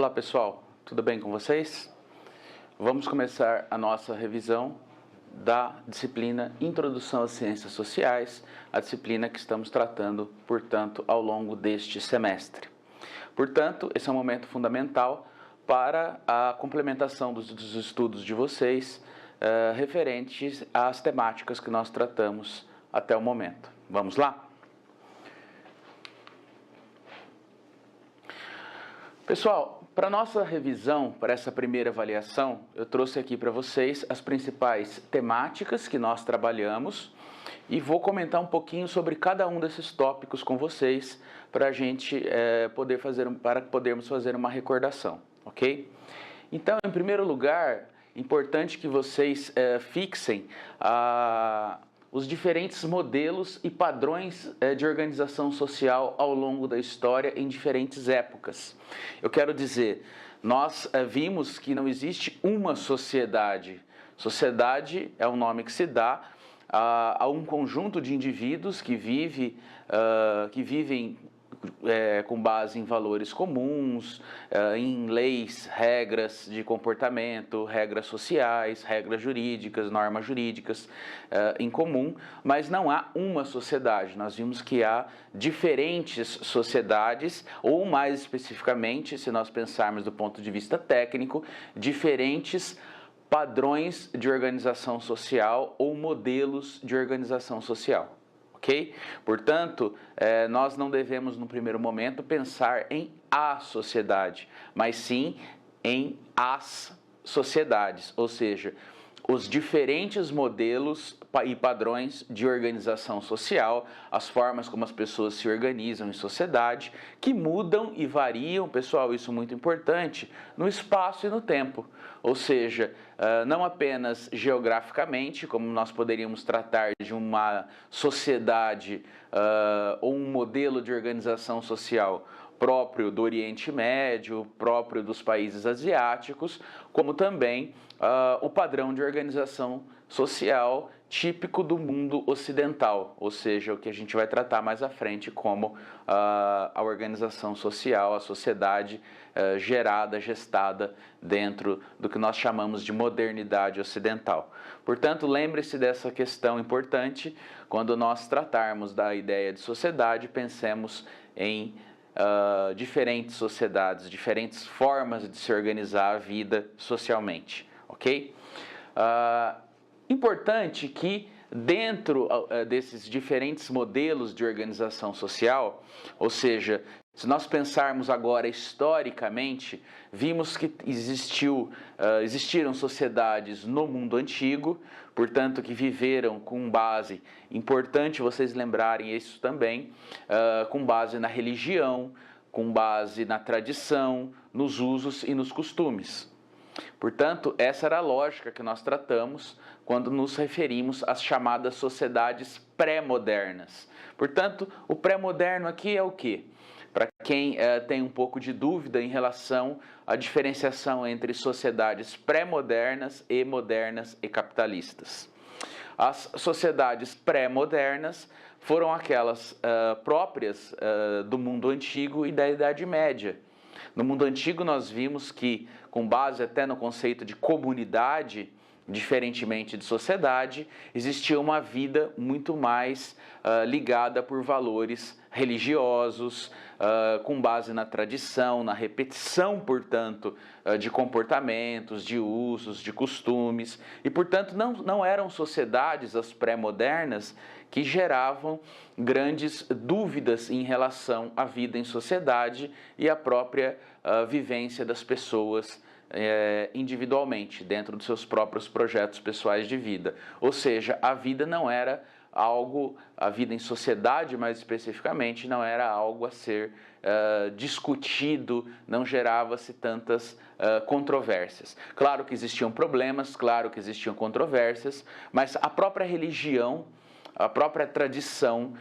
Olá pessoal, tudo bem com vocês? Vamos começar a nossa revisão da disciplina Introdução às Ciências Sociais, a disciplina que estamos tratando, portanto, ao longo deste semestre. Portanto, esse é um momento fundamental para a complementação dos estudos de vocês referentes às temáticas que nós tratamos até o momento. Vamos lá? Pessoal, para nossa revisão, para essa primeira avaliação, eu trouxe aqui para vocês as principais temáticas que nós trabalhamos e vou comentar um pouquinho sobre cada um desses tópicos com vocês para a gente podermos fazer uma recordação, ok? Então, em primeiro lugar, importante que vocês fixem os diferentes modelos e padrões de organização social ao longo da história em diferentes épocas. Eu quero dizer, nós vimos que não existe uma sociedade. Sociedade é o nome que se dá a um conjunto de indivíduos que vivem com base em valores comuns, em leis, regras de comportamento, regras sociais, regras jurídicas, normas jurídicas em comum, mas não há uma sociedade. Nós vimos que há diferentes sociedades, ou mais especificamente, se nós pensarmos do ponto de vista técnico, diferentes padrões de organização social ou modelos de organização social. Okay? Portanto, nós não devemos, no primeiro momento, pensar em a sociedade, mas sim em as sociedades, ou seja, os diferentes modelos e padrões de organização social, as formas como as pessoas se organizam em sociedade, que mudam e variam, pessoal, isso é muito importante, no espaço e no tempo. Ou seja, não apenas geograficamente, como nós poderíamos tratar de uma sociedade ou um modelo de organização social próprio do Oriente Médio, próprio dos países asiáticos, como também o padrão de organização social típico do mundo ocidental, ou seja, o que a gente vai tratar mais à frente como a organização social, a sociedade gestada dentro do que nós chamamos de modernidade ocidental. Portanto, lembre-se dessa questão importante, quando nós tratarmos da ideia de sociedade, pensemos em diferentes sociedades, diferentes formas de se organizar a vida socialmente, ok? Importante que dentro desses diferentes modelos de organização social, ou seja, se nós pensarmos agora historicamente, vimos que existiram sociedades no mundo antigo, portanto, que viveram com base, importante vocês lembrarem isso também, com base na religião, com base na tradição, nos usos e nos costumes. Portanto, essa era a lógica que nós tratamos quando nos referimos às chamadas sociedades pré-modernas. Portanto, o pré-moderno aqui é o quê? Para quem tem um pouco de dúvida em relação à diferenciação entre sociedades pré-modernas e capitalistas. As sociedades pré-modernas foram aquelas próprias do mundo antigo e da Idade Média. No mundo antigo nós vimos que, com base até no conceito de comunidade, diferentemente de sociedade, existia uma vida muito mais ligada por valores religiosos, com base na tradição, na repetição, portanto, de comportamentos, de usos, de costumes. E, portanto, não eram sociedades, as pré-modernas, que geravam grandes dúvidas em relação à vida em sociedade e à própria vivência das pessoas individualmente, dentro dos seus próprios projetos pessoais de vida. Ou seja, a vida não era a vida em sociedade, mais especificamente, não era algo a ser discutido, não gerava-se tantas controvérsias. Claro que existiam problemas, claro que existiam controvérsias, mas a própria religião, a própria tradição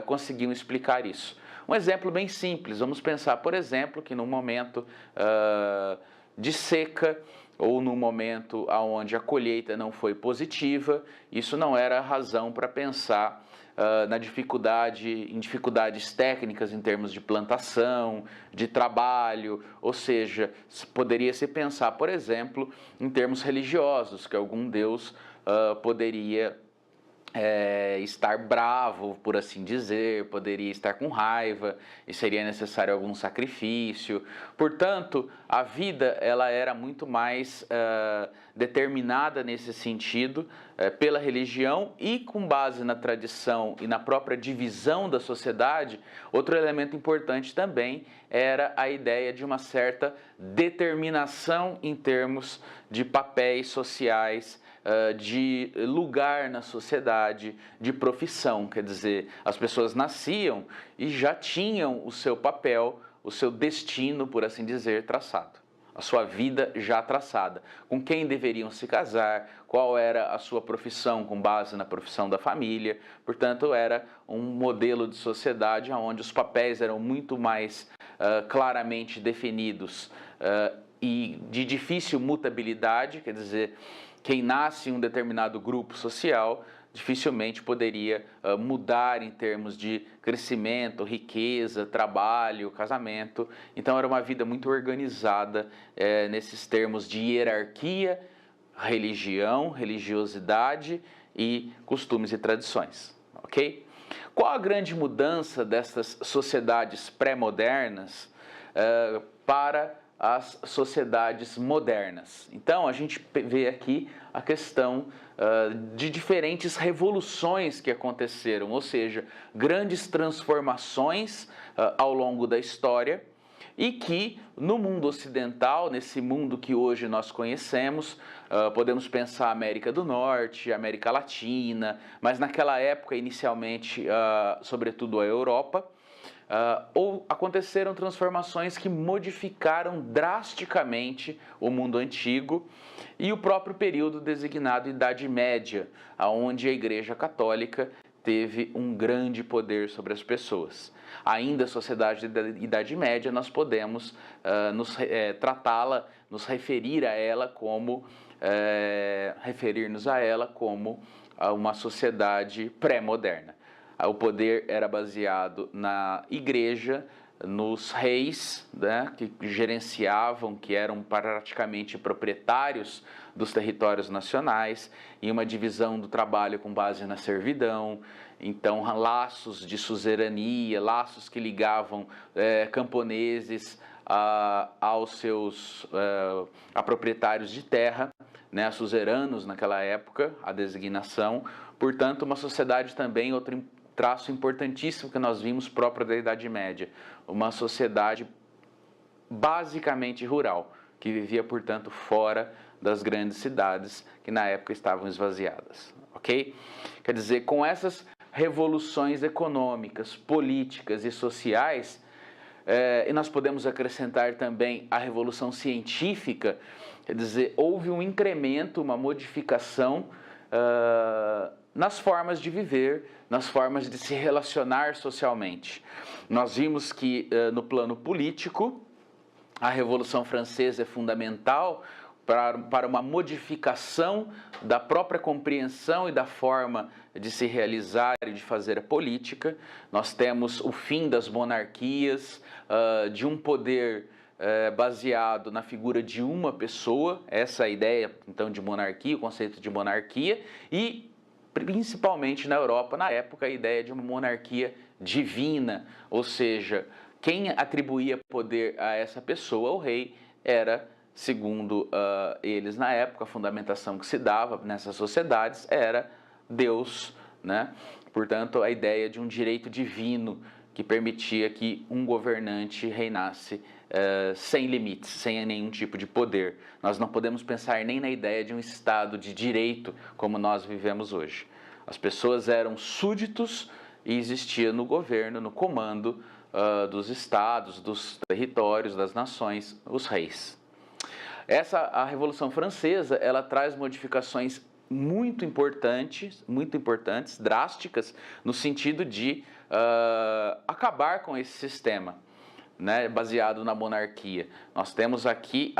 conseguiam explicar isso. Um exemplo bem simples, vamos pensar, por exemplo, que no momento de seca ou no momento onde a colheita não foi positiva, isso não era razão para pensar em dificuldades técnicas em termos de plantação, de trabalho, ou seja, poderia se pensar, por exemplo, em termos religiosos, que algum deus poderia estar bravo, por assim dizer, poderia estar com raiva e seria necessário algum sacrifício. Portanto, a vida ela era muito mais determinada nesse sentido pela religião e com base na tradição e na própria divisão da sociedade. Outro elemento importante também era a ideia de uma certa determinação em termos de papéis sociais, de lugar na sociedade, de profissão, quer dizer, as pessoas nasciam e já tinham o seu papel, o seu destino, por assim dizer, traçado, a sua vida já traçada, com quem deveriam se casar, qual era a sua profissão com base na profissão da família. Portanto, era um modelo de sociedade onde os papéis eram muito mais claramente definidos e de difícil mutabilidade, quer dizer, quem nasce em um determinado grupo social dificilmente poderia mudar em termos de crescimento, riqueza, trabalho, casamento. Então era uma vida muito organizada nesses termos de hierarquia, religião, religiosidade e costumes e tradições, ok? Qual a grande mudança dessas sociedades pré-modernas para as sociedades modernas? Então, a gente vê aqui a questão de diferentes revoluções que aconteceram, ou seja, grandes transformações ao longo da história e que no mundo ocidental, nesse mundo que hoje nós conhecemos, podemos pensar América do Norte, América Latina, mas naquela época, inicialmente, sobretudo a Europa, ou aconteceram transformações que modificaram drasticamente o mundo antigo e o próprio período designado Idade Média, onde a Igreja Católica teve um grande poder sobre as pessoas. Ainda a sociedade da Idade Média, nós podemos tratá-la, nos referir a ela como, referir-nos a ela como uma sociedade pré-moderna. O poder era baseado na igreja, nos reis, né, que gerenciavam, que eram praticamente proprietários dos territórios nacionais, e uma divisão do trabalho com base na servidão. Então, laços de suzerania, laços que ligavam camponeses a proprietários de terra, né, a suzeranos naquela época, a designação. Portanto, uma sociedade também, outro traço importantíssimo que nós vimos próprio da Idade Média, uma sociedade basicamente rural, que vivia, portanto, fora das grandes cidades que na época estavam esvaziadas, ok? Quer dizer, com essas revoluções econômicas, políticas e sociais, e nós podemos acrescentar também a revolução científica, quer dizer, houve um incremento, uma modificação nas formas de viver, nas formas de se relacionar socialmente. Nós vimos que no plano político, a Revolução Francesa é fundamental para uma modificação da própria compreensão e da forma de se realizar e de fazer a política. Nós temos o fim das monarquias, de um poder baseado na figura de uma pessoa, essa é a ideia então de monarquia, o conceito de monarquia, e principalmente na Europa, na época, a ideia de uma monarquia divina, ou seja, quem atribuía poder a essa pessoa, o rei, era, segundo eles na época, a fundamentação que se dava nessas sociedades era Deus, né? Portanto, a ideia de um direito divino que permitia que um governante reinasse sem limites, sem nenhum tipo de poder. Nós não podemos pensar nem na ideia de um Estado de direito como nós vivemos hoje. As pessoas eram súditos e existia no governo, no comando dos estados, dos territórios, das nações, os reis. A Revolução Francesa, ela traz modificações muito importantes, drásticas, no sentido de acabar com esse sistema, né, baseado na monarquia. Nós temos aqui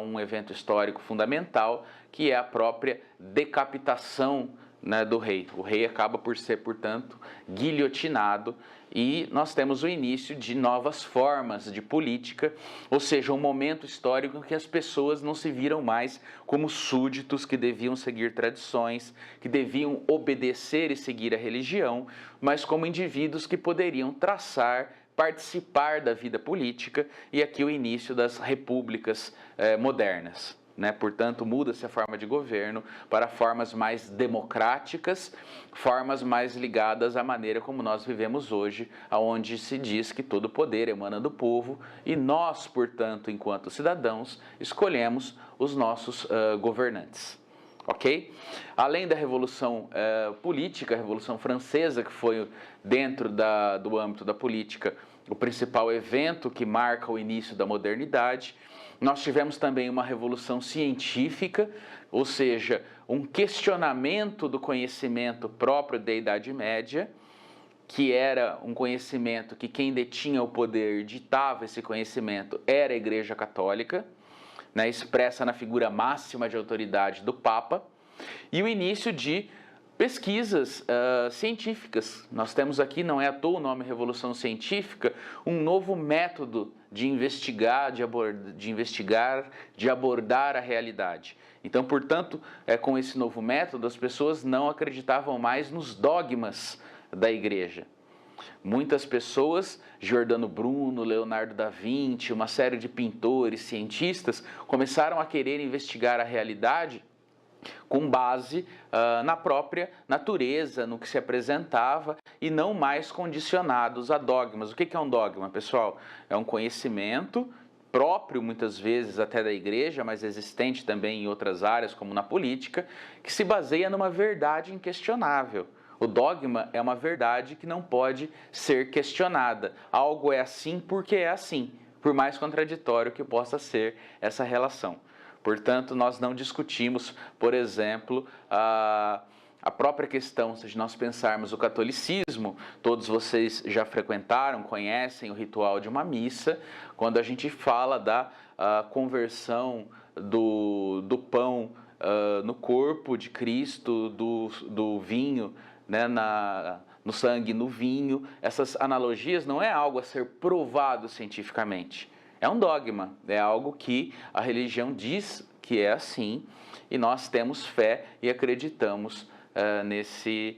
um evento histórico fundamental, que é a própria decapitação né, do rei. O rei acaba por ser, portanto, guilhotinado, e nós temos o início de novas formas de política, ou seja, um momento histórico em que as pessoas não se viram mais como súditos que deviam seguir tradições, que deviam obedecer e seguir a religião, mas como indivíduos que poderiam traçar, participar da vida política, e aqui o início das repúblicas modernas. Né? Portanto, muda-se a forma de governo para formas mais democráticas, formas mais ligadas à maneira como nós vivemos hoje, onde se diz que todo poder emana do povo e nós, portanto, enquanto cidadãos, escolhemos os nossos governantes. Ok? Além da Revolução Política, a Revolução Francesa, que foi dentro do âmbito da política o principal evento que marca o início da modernidade, nós tivemos também uma revolução científica, ou seja, um questionamento do conhecimento próprio da Idade Média, que era um conhecimento que quem detinha o poder, ditava esse conhecimento, era a Igreja Católica, né, expressa na figura máxima de autoridade do Papa, e o início de pesquisas científicas. Nós temos aqui, não é à toa o nome Revolução Científica, um novo método de investigar, de abordar a realidade. Então, portanto, com esse novo método, as pessoas não acreditavam mais nos dogmas da igreja. Muitas pessoas, Giordano Bruno, Leonardo da Vinci, uma série de pintores, cientistas, começaram a querer investigar a realidade com base na própria natureza, no que se apresentava, e não mais condicionados a dogmas. O que é um dogma, pessoal? É um conhecimento próprio, muitas vezes até da igreja, mas existente também em outras áreas, como na política, que se baseia numa verdade inquestionável. O dogma é uma verdade que não pode ser questionada. Algo é assim porque é assim, por mais contraditório que possa ser essa relação. Portanto, nós não discutimos, por exemplo, a própria questão, se nós pensarmos o catolicismo, todos vocês já frequentaram, conhecem o ritual de uma missa, quando a gente fala da conversão do pão no corpo de Cristo, do vinho, né, no sangue, no vinho. Essas analogias não é algo a ser provado cientificamente. É um dogma, é algo que a religião diz que é assim, e nós temos fé e acreditamos nesse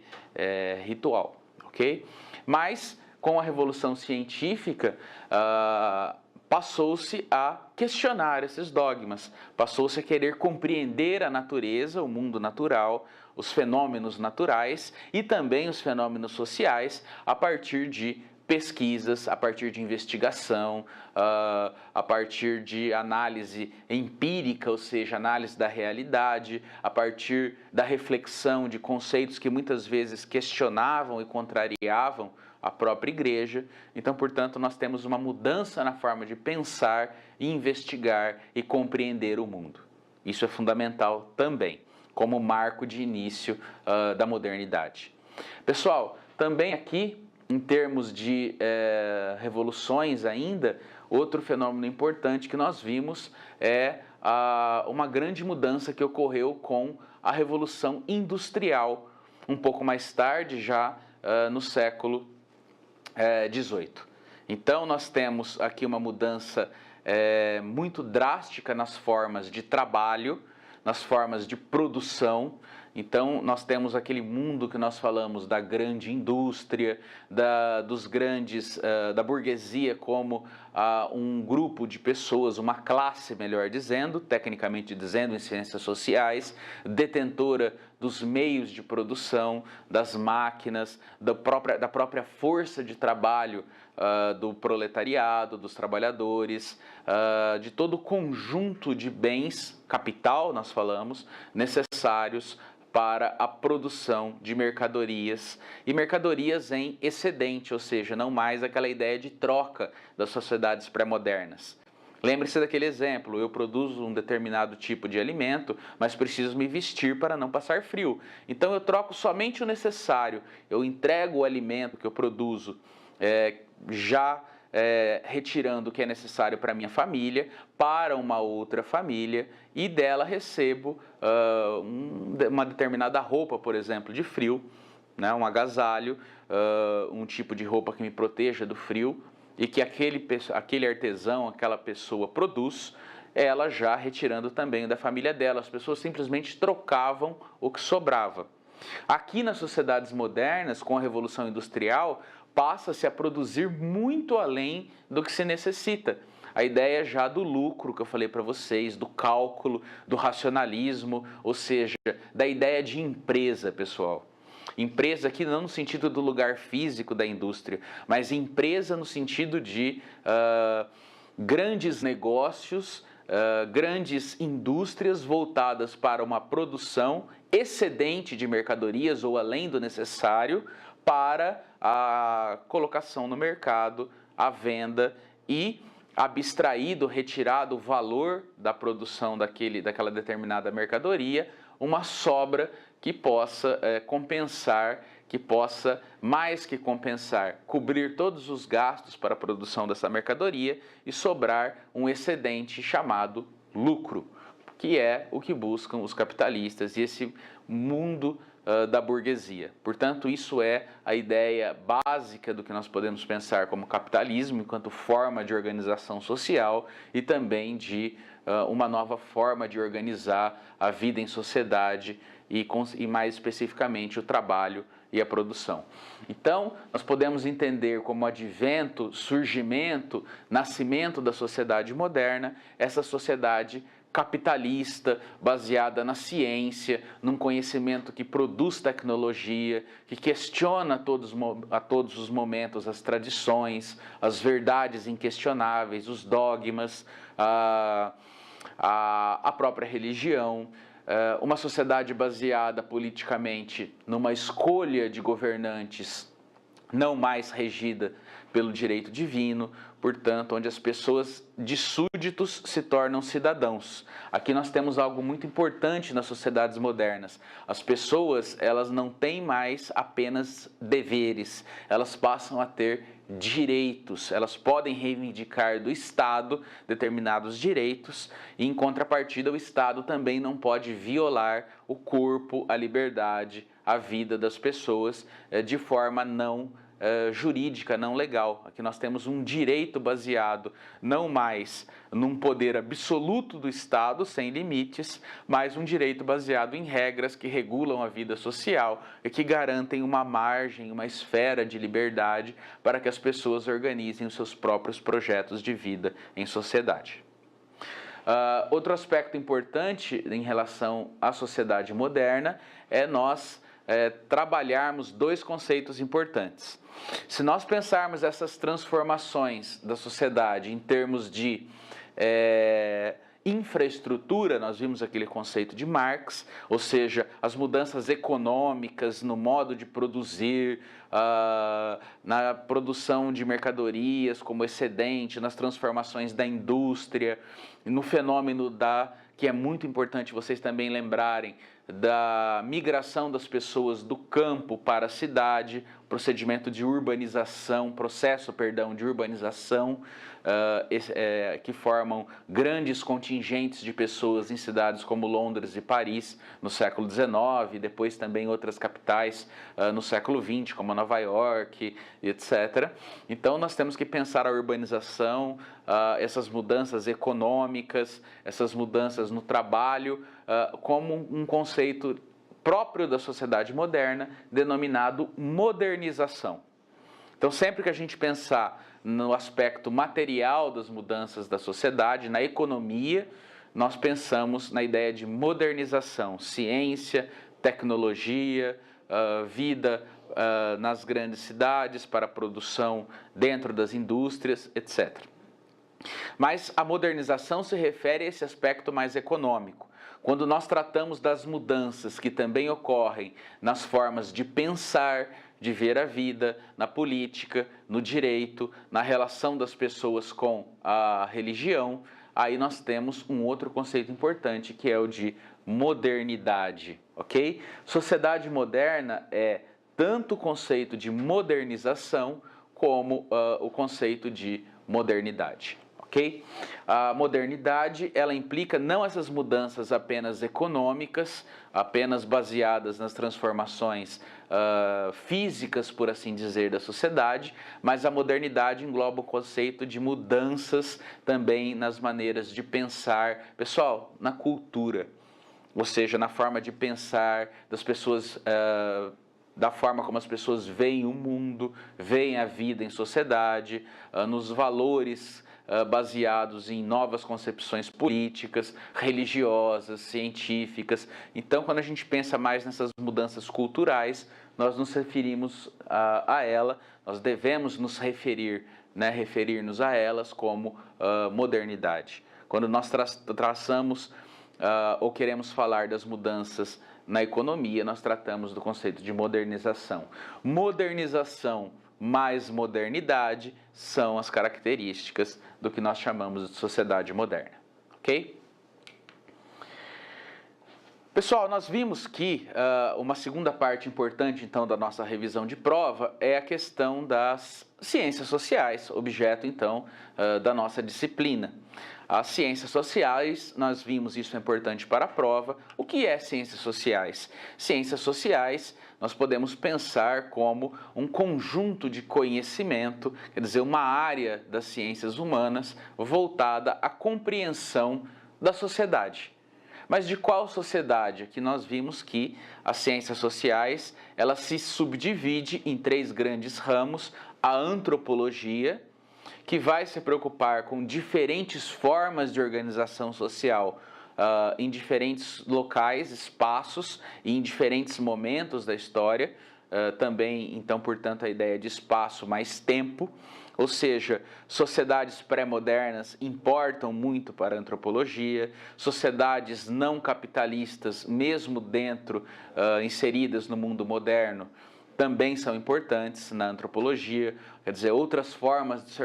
ritual, ok? Mas, com a Revolução Científica, passou-se a questionar esses dogmas, passou-se a querer compreender a natureza, o mundo natural, os fenômenos naturais e também os fenômenos sociais a partir de pesquisas, a partir de investigação, a partir de análise empírica, ou seja, análise da realidade, a partir da reflexão de conceitos que muitas vezes questionavam e contrariavam a própria igreja. Então, portanto, nós temos uma mudança na forma de pensar, investigar e compreender o mundo. Isso é fundamental também, como marco de início da modernidade. Pessoal, também aqui, em termos de revoluções ainda, outro fenômeno importante que nós vimos é uma grande mudança que ocorreu com a Revolução Industrial, um pouco mais tarde, já no século XVIII. Então, nós temos aqui uma mudança muito drástica nas formas de trabalho, nas formas de produção. Então, nós temos aquele mundo que nós falamos da grande indústria, da burguesia como um grupo de pessoas, uma classe, melhor dizendo, tecnicamente dizendo, em ciências sociais, detentora dos meios de produção, das máquinas, da própria força de trabalho do proletariado, dos trabalhadores, de todo o conjunto de bens, capital, nós falamos, necessários para a produção de mercadorias, e mercadorias em excedente, ou seja, não mais aquela ideia de troca das sociedades pré-modernas. Lembre-se daquele exemplo: eu produzo um determinado tipo de alimento, mas preciso me vestir para não passar frio. Então eu troco somente o necessário, eu entrego o alimento que eu produzo já retirando o que é necessário para a minha família, para uma outra família, e dela recebo uma determinada roupa, por exemplo, de frio, né, um agasalho, um tipo de roupa que me proteja do frio, e que aquele artesão, aquela pessoa produz, ela já retirando também da família dela. As pessoas simplesmente trocavam o que sobrava. Aqui nas sociedades modernas, com a Revolução Industrial, passa-se a produzir muito além do que se necessita. A ideia já do lucro que eu falei para vocês, do cálculo, do racionalismo, ou seja, da ideia de empresa, pessoal. Empresa aqui não no sentido do lugar físico da indústria, mas empresa no sentido de grandes negócios, grandes indústrias voltadas para uma produção excedente de mercadorias ou além do necessário para a colocação no mercado, a venda e abstraído, retirado o valor da produção daquela determinada mercadoria, uma sobra que possa compensar, que possa, mais que compensar, cobrir todos os gastos para a produção dessa mercadoria e sobrar um excedente chamado lucro, que é o que buscam os capitalistas e esse mundo da burguesia. Portanto, isso é a ideia básica do que nós podemos pensar como capitalismo enquanto forma de organização social e também de uma nova forma de organizar a vida em sociedade e mais especificamente o trabalho e a produção. Então, nós podemos entender como advento, surgimento, nascimento da sociedade moderna, essa sociedade capitalista, baseada na ciência, num conhecimento que produz tecnologia, que questiona a todos os momentos as tradições, as verdades inquestionáveis, os dogmas, a própria religião, uma sociedade baseada politicamente numa escolha de governantes não mais regida pelo direito divino, portanto, onde as pessoas de súditos se tornam cidadãos. Aqui nós temos algo muito importante nas sociedades modernas. As pessoas, elas não têm mais apenas deveres, elas passam a ter direitos. Elas podem reivindicar do Estado determinados direitos e, em contrapartida, o Estado também não pode violar o corpo, a liberdade, a vida das pessoas de forma não jurídica, não legal. Aqui nós temos um direito baseado não mais num poder absoluto do Estado, sem limites, mas um direito baseado em regras que regulam a vida social e que garantem uma margem, uma esfera de liberdade para que as pessoas organizem os seus próprios projetos de vida em sociedade. Outro aspecto importante em relação à sociedade moderna é nós trabalharmos dois conceitos importantes. Se nós pensarmos essas transformações da sociedade em termos de infraestrutura, nós vimos aquele conceito de Marx, ou seja, as mudanças econômicas no modo de produzir, na produção de mercadorias como excedente, nas transformações da indústria, no fenômeno que é muito importante vocês também lembrarem, da migração das pessoas do campo para a cidade, processo de urbanização, que formam grandes contingentes de pessoas em cidades como Londres e Paris no século XIX, depois também outras capitais no século XX, como Nova York, etc. Então nós temos que pensar a urbanização, essas mudanças econômicas, essas mudanças no trabalho, como um conceito próprio da sociedade moderna, denominado modernização. Então, sempre que a gente pensar no aspecto material das mudanças da sociedade, na economia, nós pensamos na ideia de modernização, ciência, tecnologia, vida nas grandes cidades para a produção dentro das indústrias, etc. Mas a modernização se refere a esse aspecto mais econômico. Quando nós tratamos das mudanças que também ocorrem nas formas de pensar, de ver a vida, na política, no direito, na relação das pessoas com a religião, aí nós temos um outro conceito importante que é o de modernidade, ok? Sociedade moderna é tanto o conceito de modernização como o conceito de modernidade. Okay? A modernidade, ela implica não essas mudanças apenas econômicas, apenas baseadas nas transformações físicas, por assim dizer, da sociedade, mas a modernidade engloba o conceito de mudanças também nas maneiras de pensar, pessoal, na cultura, ou seja, na forma de pensar das pessoas, da forma como as pessoas veem o mundo, veem a vida em sociedade, nos valores baseados em novas concepções políticas, religiosas, científicas. Então, quando a gente pensa mais nessas mudanças culturais, nós nos referimos a ela, nós devemos nos referir-nos a elas como modernidade. Quando nós traçamos ou queremos falar das mudanças na economia, nós tratamos do conceito de modernização. Modernização mais modernidade são as características do que nós chamamos de sociedade moderna, ok? Pessoal, nós vimos que uma segunda parte importante, então, da nossa revisão de prova é a questão das ciências sociais, objeto, então, da nossa disciplina. As ciências sociais, nós vimos isso é importante para a prova. O que é ciências sociais? Ciências sociais, nós podemos pensar como um conjunto de conhecimento, quer dizer, uma área das ciências humanas voltada à compreensão da sociedade. Mas de qual sociedade? Aqui nós vimos que as ciências sociais, ela se subdivide em 3 grandes ramos: a antropologia, que vai se preocupar com diferentes formas de organização social em diferentes locais, espaços e em diferentes momentos da história. Também, então, portanto, a ideia de espaço mais tempo, ou seja, sociedades pré-modernas importam muito para a antropologia, sociedades não capitalistas, mesmo dentro, inseridas no mundo moderno, também são importantes na antropologia, quer dizer, outras formas de se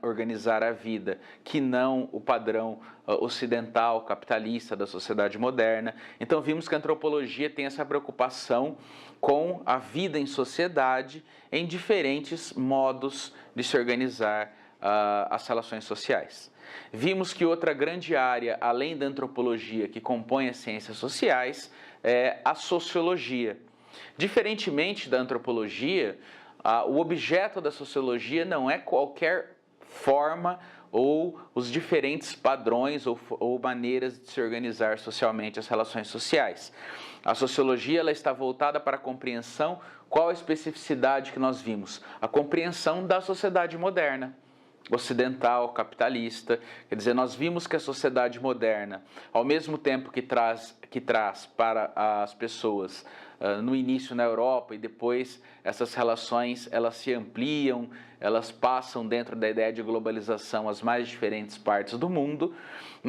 organizar a vida que não o padrão ocidental, capitalista da sociedade moderna. Então vimos que a antropologia tem essa preocupação com a vida em sociedade em diferentes modos de se organizar as relações sociais. Vimos que outra grande área, além da antropologia, que compõe as ciências sociais, é a sociologia. Diferentemente da antropologia, o objeto da sociologia não é qualquer forma ou os diferentes padrões ou maneiras de se organizar socialmente as relações sociais. A sociologia ela está voltada para a compreensão. Qual a especificidade que nós vimos? A compreensão da sociedade moderna, ocidental, capitalista. Quer dizer, nós vimos que a sociedade moderna, ao mesmo tempo que traz para as pessoas no início na Europa e depois essas relações elas se ampliam, elas passam dentro da ideia de globalização às mais diferentes partes do mundo.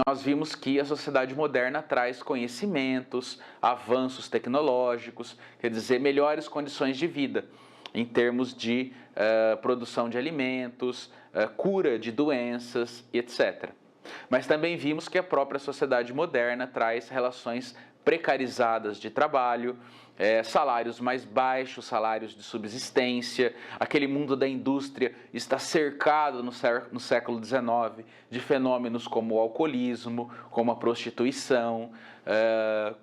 Nós vimos que a sociedade moderna traz conhecimentos, avanços tecnológicos, quer dizer, melhores condições de vida em termos de produção de alimentos, cura de doenças, etc. Mas também vimos que a própria sociedade moderna traz relações precarizadas de trabalho, salários mais baixos, salários de subsistência. Aquele mundo da indústria está cercado no século XIX de fenômenos como o alcoolismo, como a prostituição,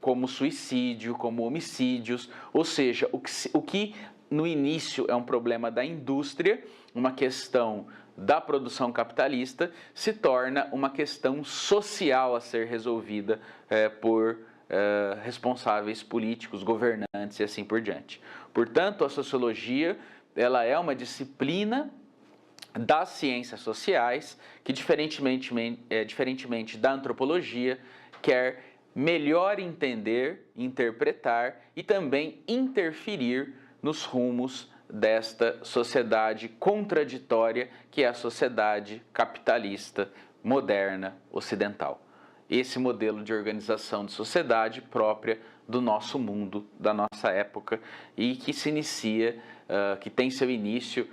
como o suicídio, como homicídios. Ou seja, o que no início é um problema da indústria, uma questão da produção capitalista, se torna uma questão social a ser resolvida por responsáveis políticos, governantes e assim por diante. Portanto, a sociologia ela é uma disciplina das ciências sociais que, diferentemente da antropologia, quer melhor entender, interpretar e também interferir nos rumos desta sociedade contraditória que é a sociedade capitalista moderna ocidental. Esse modelo de organização de sociedade própria do nosso mundo, da nossa época, e que se inicia que tem seu início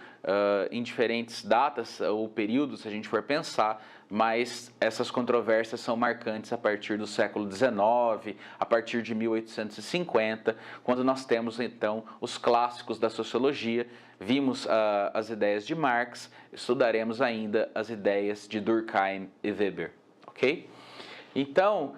em diferentes datas ou períodos, se a gente for pensar, mas essas controvérsias são marcantes a partir do século XIX, a partir de 1850, quando nós temos então os clássicos da sociologia. Vimos as ideias de Marx, estudaremos ainda as ideias de Durkheim e Weber, ok? Então,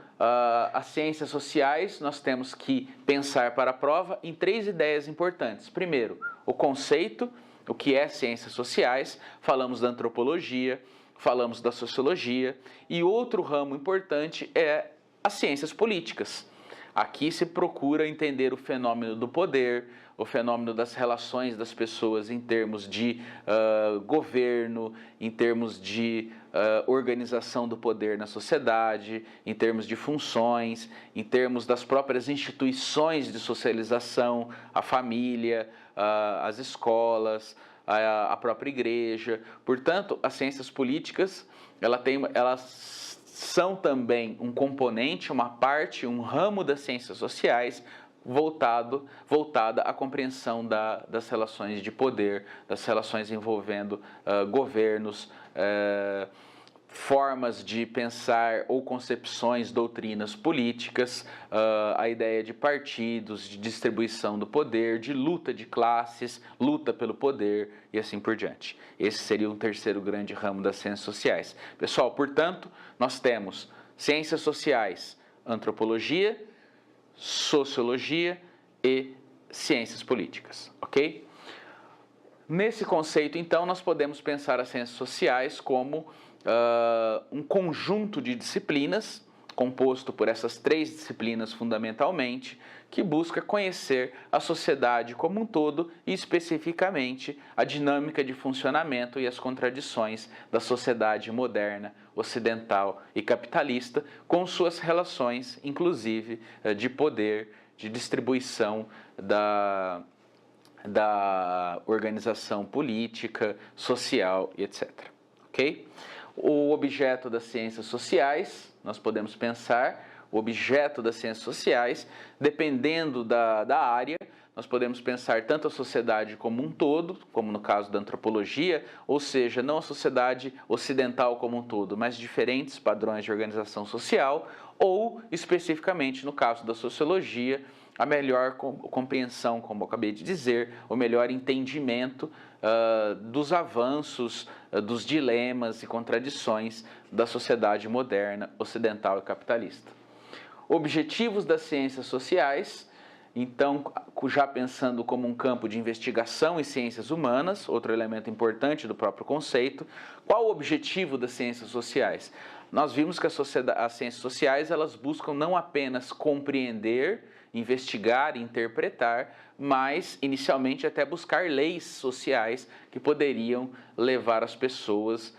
as ciências sociais, nós temos que pensar para a prova em 3 ideias importantes. Primeiro, o conceito, o que é ciências sociais, falamos da antropologia, falamos da sociologia, e outro ramo importante é as ciências políticas. Aqui se procura entender o fenômeno do poder, o fenômeno das relações das pessoas em termos de governo, em termos de organização do poder na sociedade, em termos de funções, em termos das próprias instituições de socialização, a família, as escolas, a própria igreja. Portanto, as ciências políticas, elas são também um componente, uma parte, um ramo das ciências sociais voltada à compreensão das relações de poder, das relações envolvendo governos, formas de pensar ou concepções, doutrinas políticas, a ideia de partidos, de distribuição do poder, de luta de classes, luta pelo poder e assim por diante. Esse seria um terceiro grande ramo das ciências sociais. Pessoal, portanto, nós temos ciências sociais, antropologia, sociologia e ciências políticas, ok? Nesse conceito, então, nós podemos pensar as ciências sociais como um conjunto de disciplinas, composto por essas 3 disciplinas fundamentalmente, que busca conhecer a sociedade como um todo e especificamente a dinâmica de funcionamento e as contradições da sociedade moderna, ocidental e capitalista, com suas relações, inclusive, de poder, de distribuição da organização política, social e etc. Ok? O objeto das ciências sociais, nós podemos pensar, o objeto das ciências sociais, dependendo da área, nós podemos pensar tanto a sociedade como um todo, como no caso da antropologia, ou seja, não a sociedade ocidental como um todo, mas diferentes padrões de organização social, ou, especificamente no caso da sociologia, a melhor compreensão, como eu acabei de dizer, o melhor entendimento dos avanços, dos dilemas e contradições da sociedade moderna, ocidental e capitalista. Objetivos das ciências sociais, então, já pensando como um campo de investigação em ciências humanas, outro elemento importante do próprio conceito. Qual o objetivo das ciências sociais? Nós vimos que as ciências sociais, elas buscam não apenas compreender, investigar e interpretar, mas inicialmente até buscar leis sociais que poderiam levar as pessoas,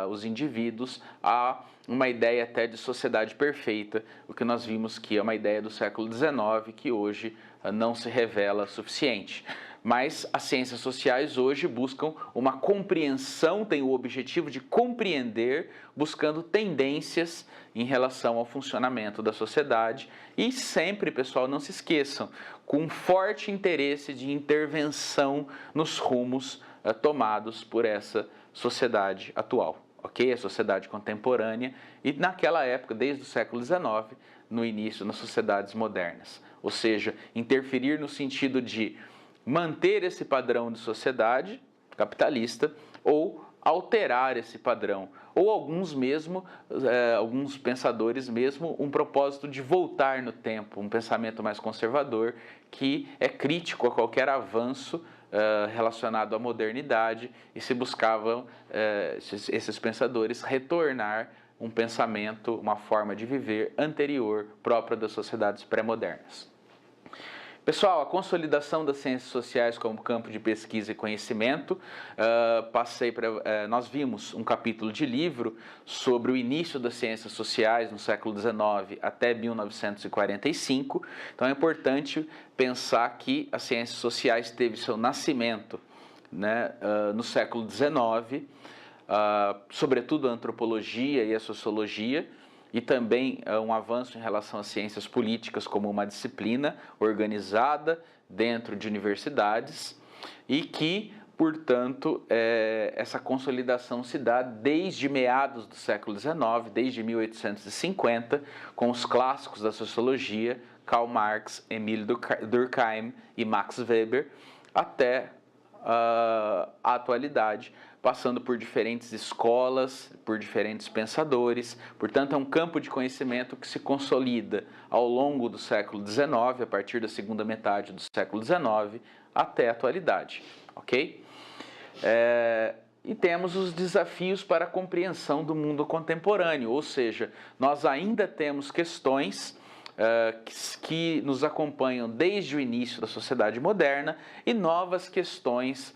os indivíduos, a uma ideia até de sociedade perfeita, o que nós vimos que é uma ideia do século XIX, que hoje não se revela suficiente. Mas as ciências sociais hoje buscam uma compreensão, têm o objetivo de compreender, buscando tendências em relação ao funcionamento da sociedade e sempre, pessoal, não se esqueçam, com um forte interesse de intervenção nos rumos tomados por essa sociedade atual, ok? A sociedade contemporânea e naquela época, desde o século XIX, no início, nas sociedades modernas. Ou seja, interferir no sentido de manter esse padrão de sociedade capitalista ou alterar esse padrão. Ou alguns pensadores mesmo, um propósito de voltar no tempo, um pensamento mais conservador que é crítico a qualquer avanço relacionado à modernidade e se buscavam, esses pensadores, retornar um pensamento, uma forma de viver anterior, própria das sociedades pré-modernas. Pessoal, a consolidação das ciências sociais como campo de pesquisa e conhecimento, nós vimos um capítulo de livro sobre o início das ciências sociais no século XIX até 1945, então é importante pensar que as ciências sociais teve seu nascimento, né, no século XIX, sobretudo a antropologia e a sociologia, e também um avanço em relação às ciências políticas como uma disciplina organizada dentro de universidades. e que, portanto, essa consolidação se dá desde meados do século XIX, desde 1850, com os clássicos da sociologia, Karl Marx, Emile Durkheim e Max Weber, até a atualidade, passando por diferentes escolas, por diferentes pensadores. Portanto, é um campo de conhecimento que se consolida ao longo do século XIX, a partir da segunda metade do século XIX, até a atualidade, ok? E temos os desafios para a compreensão do mundo contemporâneo, ou seja, nós ainda temos questões que nos acompanham desde o início da sociedade moderna e novas questões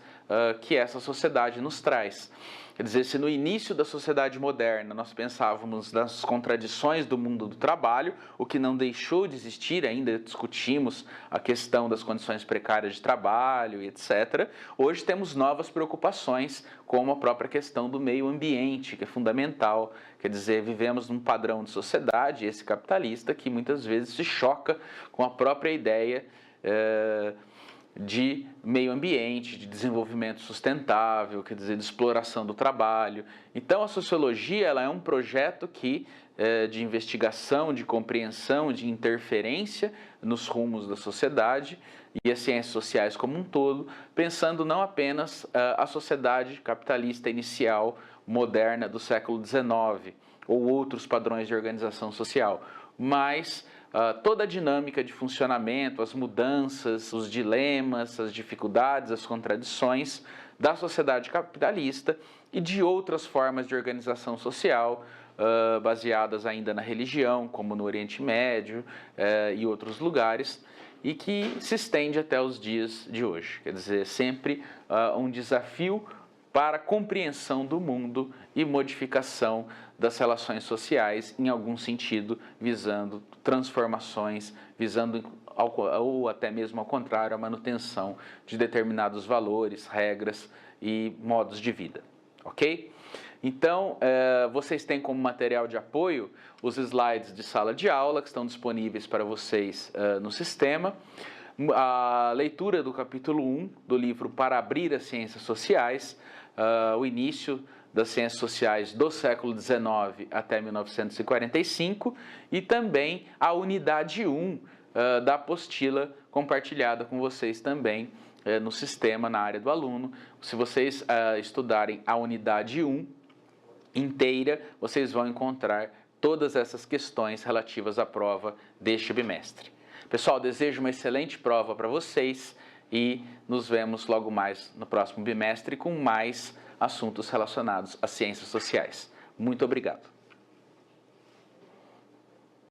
que essa sociedade nos traz. Quer dizer, se no início da sociedade moderna nós pensávamos nas contradições do mundo do trabalho, o que não deixou de existir, ainda discutimos a questão das condições precárias de trabalho, etc. Hoje temos novas preocupações, como a própria questão do meio ambiente, que é fundamental. Quer dizer, vivemos num padrão de sociedade, esse capitalista, que muitas vezes se choca com a própria ideia de meio ambiente, de desenvolvimento sustentável, quer dizer, de exploração do trabalho. Então, a sociologia ela é um projeto de investigação, de compreensão, de interferência nos rumos da sociedade e as ciências sociais como um todo, pensando não apenas a sociedade capitalista inicial, moderna do século XIX, ou outros padrões de organização social, mas toda a dinâmica de funcionamento, as mudanças, os dilemas, as dificuldades, as contradições da sociedade capitalista e de outras formas de organização social, baseadas ainda na religião, como no Oriente Médio e outros lugares, e que se estende até os dias de hoje. Quer dizer, sempre um desafio para a compreensão do mundo e modificação das relações sociais, em algum sentido, visando transformações, visando, ou até mesmo ao contrário, a manutenção de determinados valores, regras e modos de vida, ok? Então, vocês têm como material de apoio os slides de sala de aula, que estão disponíveis para vocês no sistema, a leitura do capítulo 1 do livro Para Abrir as Ciências Sociais, o início das ciências sociais do século XIX até 1945, e também a unidade 1 da apostila compartilhada com vocês também no sistema, na área do aluno. Se vocês estudarem a unidade 1 inteira, vocês vão encontrar todas essas questões relativas à prova deste bimestre. Pessoal, desejo uma excelente prova para vocês e nos vemos logo mais no próximo bimestre com mais assuntos relacionados às ciências sociais. Muito obrigado.